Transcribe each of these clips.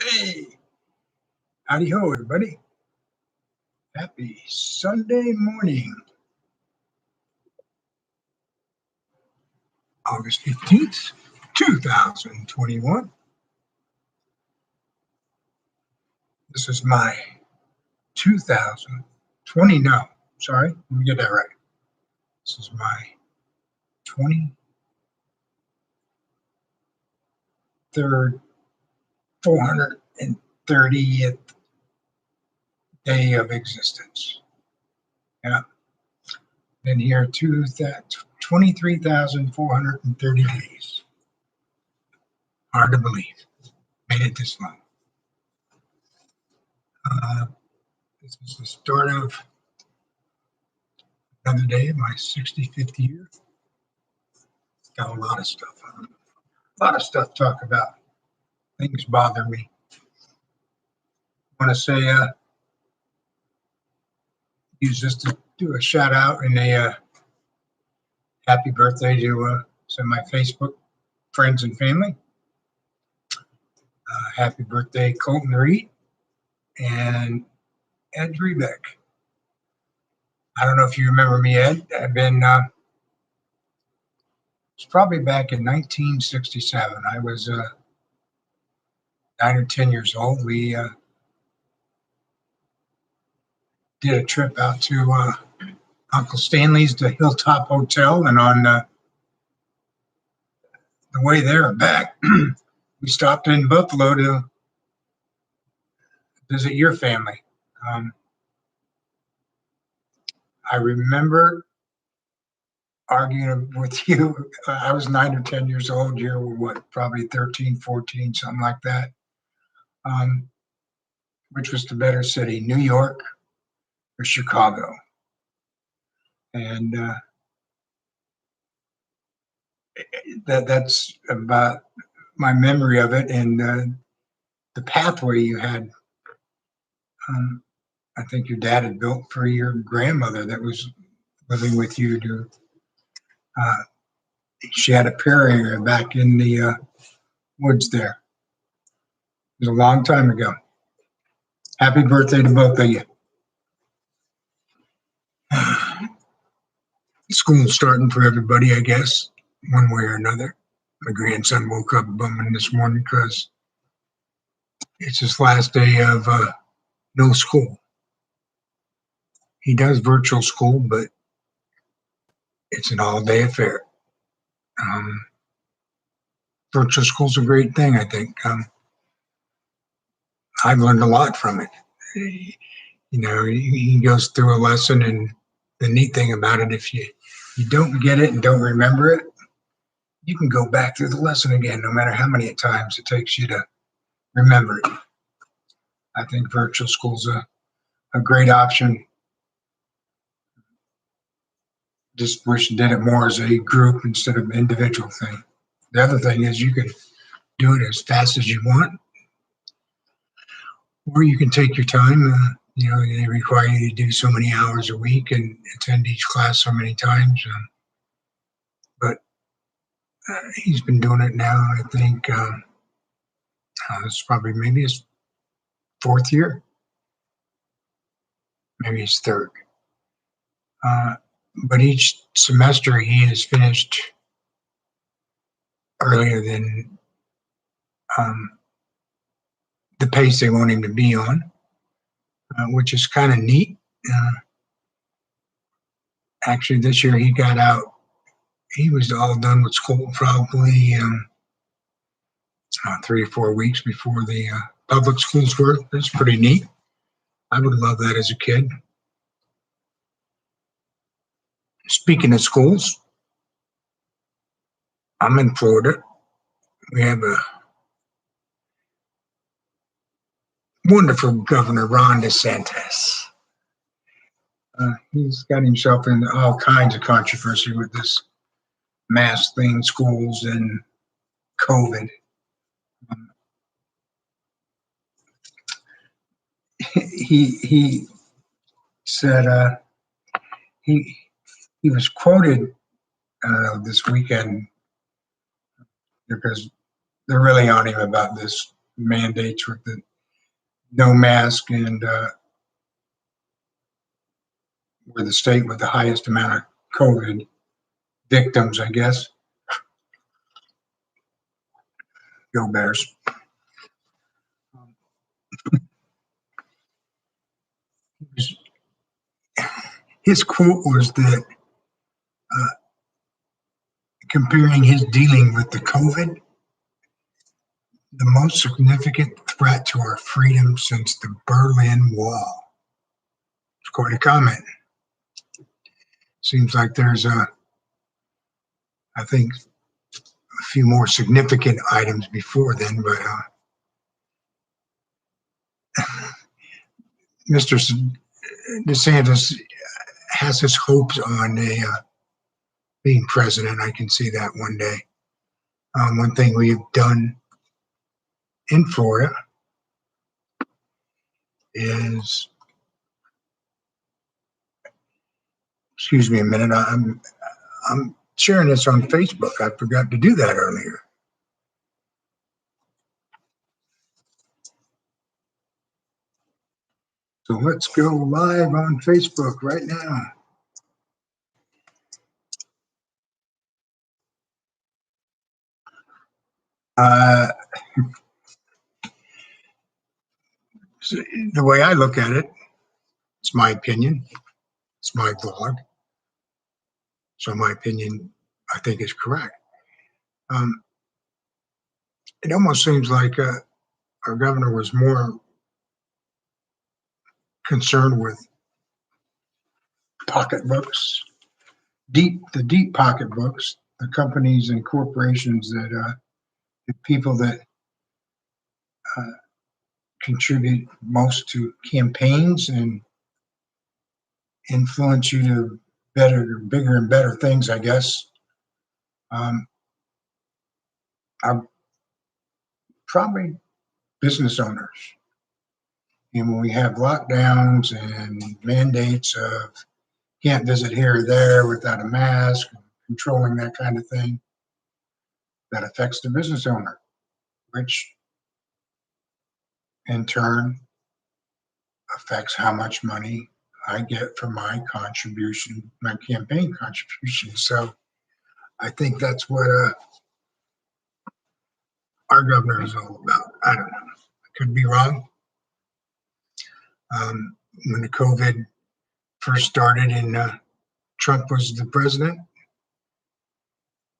Hey, howdy ho, everybody. Happy Sunday morning, August 15th, 2021. This is my 2020. No, sorry, let me get that right. This is my 23rd, 430th day of existence. Yeah, been here 23,430 days. Hard to believe. Made it this long. This is the start of another day of my 65th year. Got a lot of stuff on. A lot of stuff to talk about. Things bother me. Want to say, use this to do a shout out and a happy birthday to some of my Facebook friends and family. Happy birthday, Colton Reed and Ed Rebeck. I don't know if you remember me, Ed. I've been, it's probably back in 1967. I was 9 or 10 years old. We did a trip out to Uncle Stanley's, the Hilltop Hotel, and on the way there and back, we stopped in Buffalo to visit your family. I remember arguing with you. I was 9 or 10 years old. You were what, probably 13, 14, something like that. Which was the better city, New York or Chicago? And that's about my memory of it. And the pathway you had, I think your dad had built for your grandmother that was living with you to, she had a prayer area back in the woods there. It was a long time ago. Happy birthday to both of you. School's starting for everybody, I guess, one way or another. My grandson woke up bumming this morning because it's his last day of no school. He does virtual school, but it's an all-day affair. Virtual school's a great thing, I think. I've learned a lot from it. You know, he goes through a lesson, and the neat thing about it, if you don't get it and don't remember it, you can go back through the lesson again, no matter how many times it takes you to remember it. I think virtual school's a great option. Just wish you did it more as a group instead of an individual thing. The other thing is you can do it as fast as you want, or you can take your time. You know, they require you to do so many hours a week and attend each class so many times. But he's been doing it now, I think, it's probably maybe his 4th year, maybe his 3rd. But each semester he has finished earlier than the pace they want him to be on, which is kind of neat. Actually, this year he got out. He was all done with school probably 3 or 4 weeks before the public schools were. That's pretty neat. I would love that as a kid. Speaking of schools, I'm in Florida. We have a wonderful governor, Ron DeSantis. He's got himself in all kinds of controversy with this mask thing, schools, and COVID. He said he was quoted this weekend because they're really on him about this mandates with the no mask, and we're the state with the highest amount of COVID victims, I guess. Go Bears. His quote was that uh, comparing his dealing with the COVID, the most significant threat to our freedom since the Berlin Wall. It's quite a comment. Seems like there's I think, a few more significant items before then, but Mr. DeSantis has his hopes on being president. I can see that one day. One thing we've done in Florida is, excuse me a minute, I'm sharing this on Facebook. I forgot to do that earlier. So let's go live on Facebook right now. So the way I look at it, it's my opinion. It's my blog. So my opinion, I think, is correct. It almost seems like our governor was more concerned with pocketbooks, the deep pocketbooks, the companies and corporations that the people that uh, contribute most to campaigns and influence you to bigger and better things, I guess, are probably business owners. And when we have lockdowns and mandates of can't visit here or there without a mask, controlling that kind of thing, that affects the business owner, which in turn affects how much money I get for my contribution, my campaign contribution. So I think that's what our governor is all about. I don't know. I could be wrong. When the COVID first started and Trump was the president,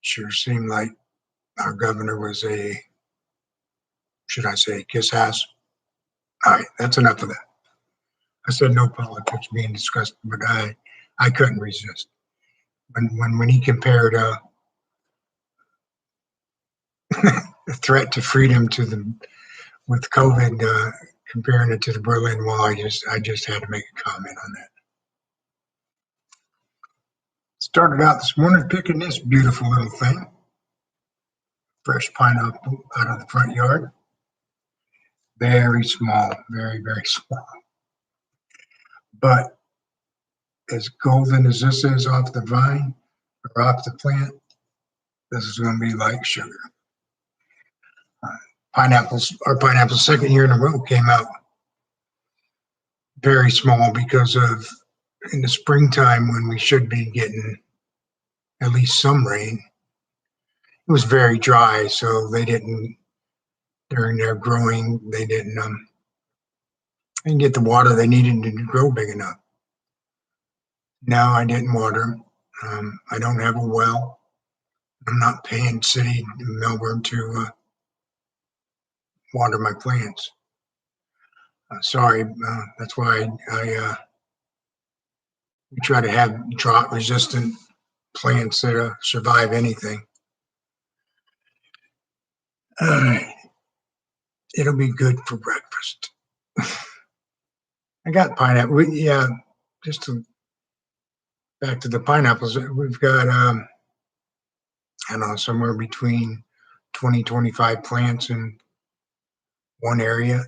sure seemed like our governor was a, should I say, kiss ass. All right, that's enough of that. I said no politics being discussed, but I couldn't resist when he compared the threat to freedom to the with COVID, comparing it to the Berlin Wall. I just had to make a comment on that. Started out this morning picking this beautiful little thing, fresh pineapple out of the front yard. Very small, very small. But as golden as this is off the vine or off the plant, this is going to be like sugar. Our pineapples second year in a row came out very small because of in the springtime when we should be getting at least some rain. It was very dry, so they didn't, during their growing, they didn't get the water they needed to grow big enough. No, I didn't water. I don't have a well. I'm not paying city in Melbourne to water my plants. Sorry, that's why we try to have drought-resistant plants that survive anything. It'll be good for breakfast. I got pineapple. Yeah, back to the pineapples. We've got I don't know, somewhere between 20, 25 plants in one area.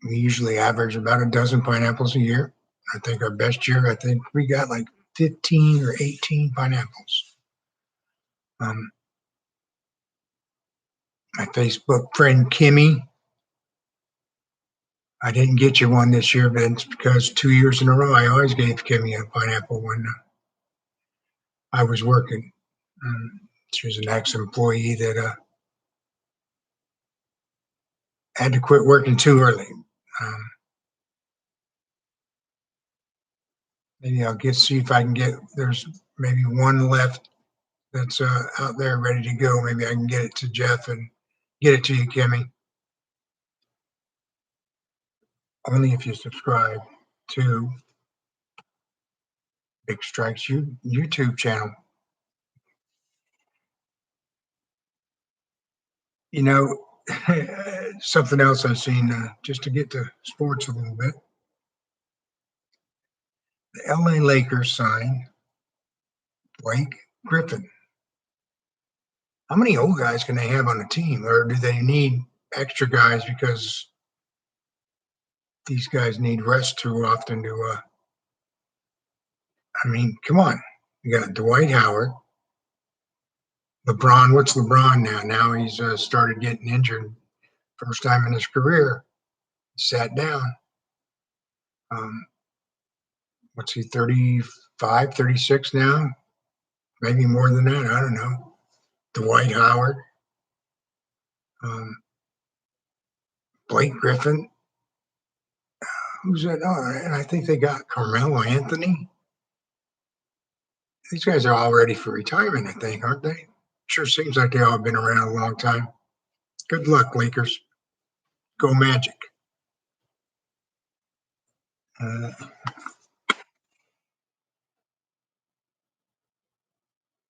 We usually average about a dozen pineapples a year. I think our best year, I think we got like 15 or 18 pineapples. My Facebook friend Kimmy. I didn't get you one this year, but it's because 2 years in a row I always gave Kimmy a pineapple when I was working. She was an ex-employee that had to quit working too early. Maybe I'll see if I can get. There's maybe one left that's out there ready to go. Maybe I can get it to Jeff and get it to you, Kimmy. Only if you subscribe to Big Strikes YouTube channel. You know, something else I've seen, just to get to sports a little bit. The LA Lakers signed Blake Griffin. How many old guys can they have on the team, or do they need extra guys because these guys need rest too often to I mean, come on. You got Dwight Howard, LeBron. What's LeBron now? Now he's started getting injured. First time in his career, he sat down. What's he, 35, 36 now? Maybe more than that. I don't know. Dwight Howard, Blake Griffin. Who's that? Oh, and I think they got Carmelo Anthony. These guys are all ready for retirement, I think, aren't they? Sure seems like they all been around a long time. Good luck, Lakers. Go Magic.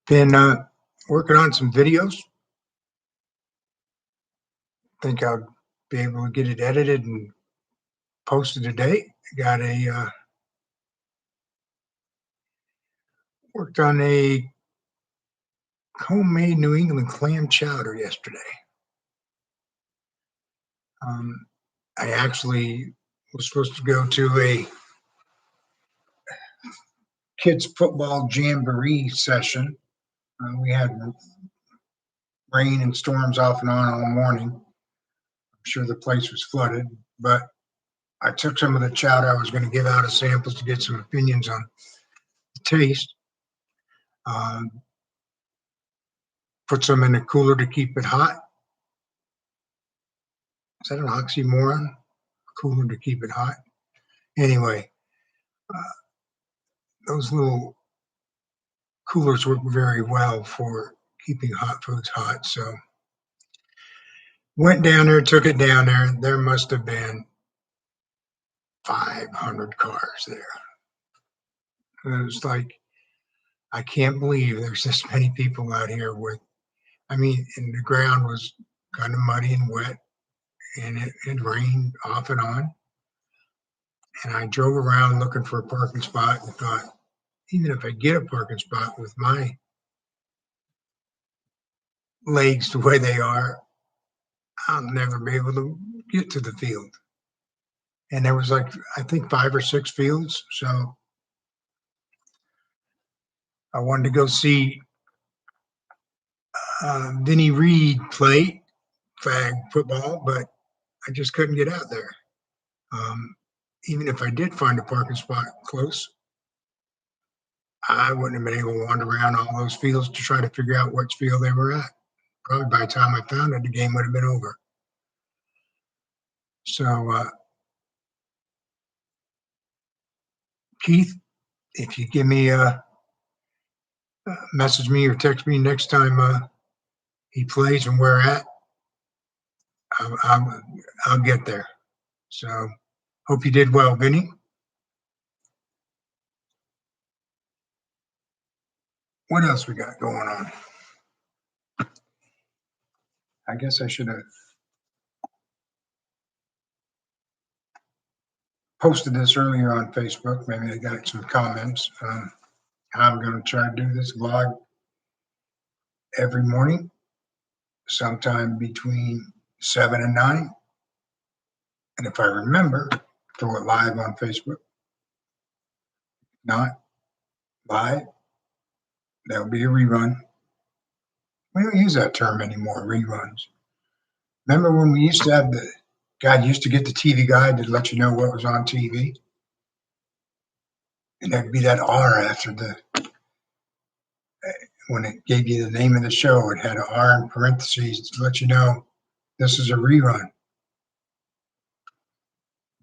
Been working on some videos. Think I'll be able to get it edited and posted today. Got a worked on a homemade New England clam chowder yesterday. I actually was supposed to go to a kids football jamboree session. We had rain and storms off and on all morning. I'm sure the place was flooded, but I took some of the chowder. I was going to give out as samples to get some opinions on the taste. Put some in the cooler to keep it hot. Is that an oxymoron? Cooler to keep it hot. Anyway, those little coolers work very well for keeping hot foods hot. So went down there, took it down there. There must have been 500 cars there. And it was like, I can't believe there's this many people out here with, I mean, and the ground was kind of muddy and wet, and it rained off and on. And I drove around looking for a parking spot and thought, even if I get a parking spot with my legs the way they are, I'll never be able to get to the field. And there was like, I think 5 or 6 fields. So I wanted to go see Vinny Reed play flag football, but I just couldn't get out there. Even if I did find a parking spot close, I wouldn't have been able to wander around all those fields to try to figure out which field they were at. Probably by the time I found it, the game would have been over. So, Keith, if you give me message me or text me next time he plays and where at, I'll get there. So, hope you did well, Vinny. What else we got going on? I guess I should have posted this earlier on Facebook. Maybe I got some comments. I'm going to try to do this vlog every morning, sometime between 7 and 9. And if I remember, throw it live on Facebook. Not live, that'll be a rerun. We don't use that term anymore, reruns. Remember when we used to have the guy used to get the TV guide to let you know what was on TV? And there'd be that R after when it gave you the name of the show, it had an R in parentheses to let you know this is a rerun.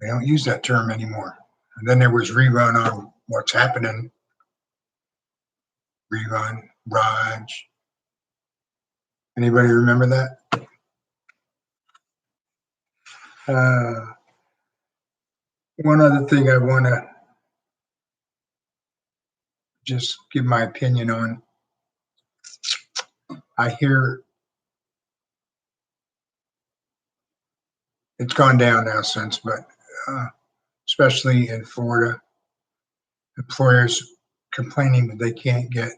They don't use that term anymore. And then there was rerun on What's Happening, rerun, Raj. Anybody remember that? One other thing I want to just give my opinion on. I hear it's gone down now since, but especially in Florida, employers complaining that they can't get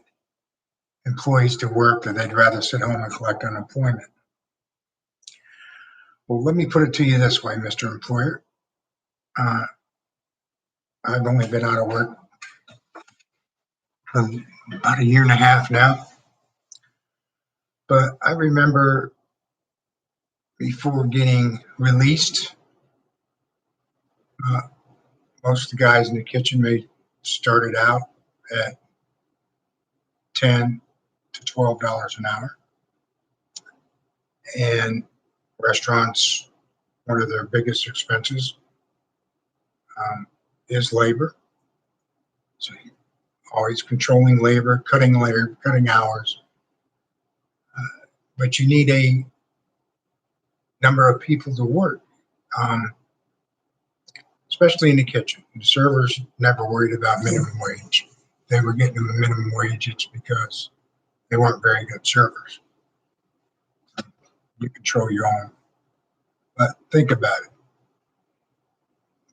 employees to work, that they'd rather sit home and collect unemployment. Well, let me put it to you this way, Mr. Employer. I've only been out of work for about a year and a half now, but I remember before getting released, most of the guys in the kitchen started out at $10 to $12 an hour. And restaurants, one of their biggest expenses is labor. So always controlling labor, cutting hours. But you need a number of people to work, especially in the kitchen. The servers never worried about minimum wage. They were getting a minimum wage, it's because they weren't very good servers. You control your own. But think about it.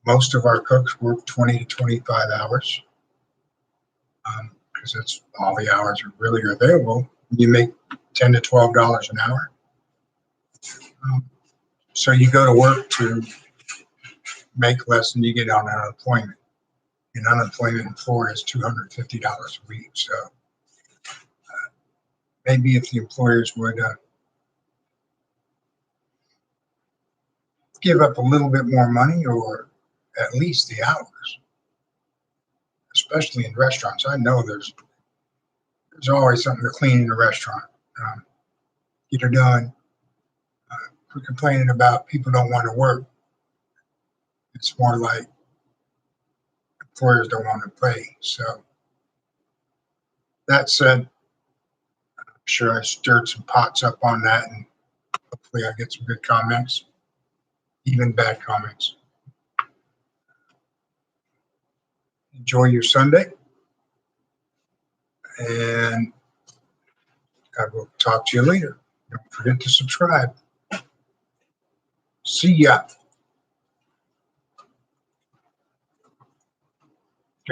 Most of our cooks work 20 to 25 hours because that's all the hours are really available. You make $10 to $12 an hour. So you go to work to make less than you get on unemployment. And unemployment in Florida is $250 a week. So maybe if the employers would give up a little bit more money, or at least the hours, especially in restaurants. I know there's always something to clean in a restaurant. Get her done. We're complaining about people don't want to work. It's more like employers don't want to pay. So that said, I'm sure I stirred some pots up on that, and hopefully I get some good comments, even bad comments. Enjoy your Sunday, and I will talk to you later. Don't forget to subscribe. See ya.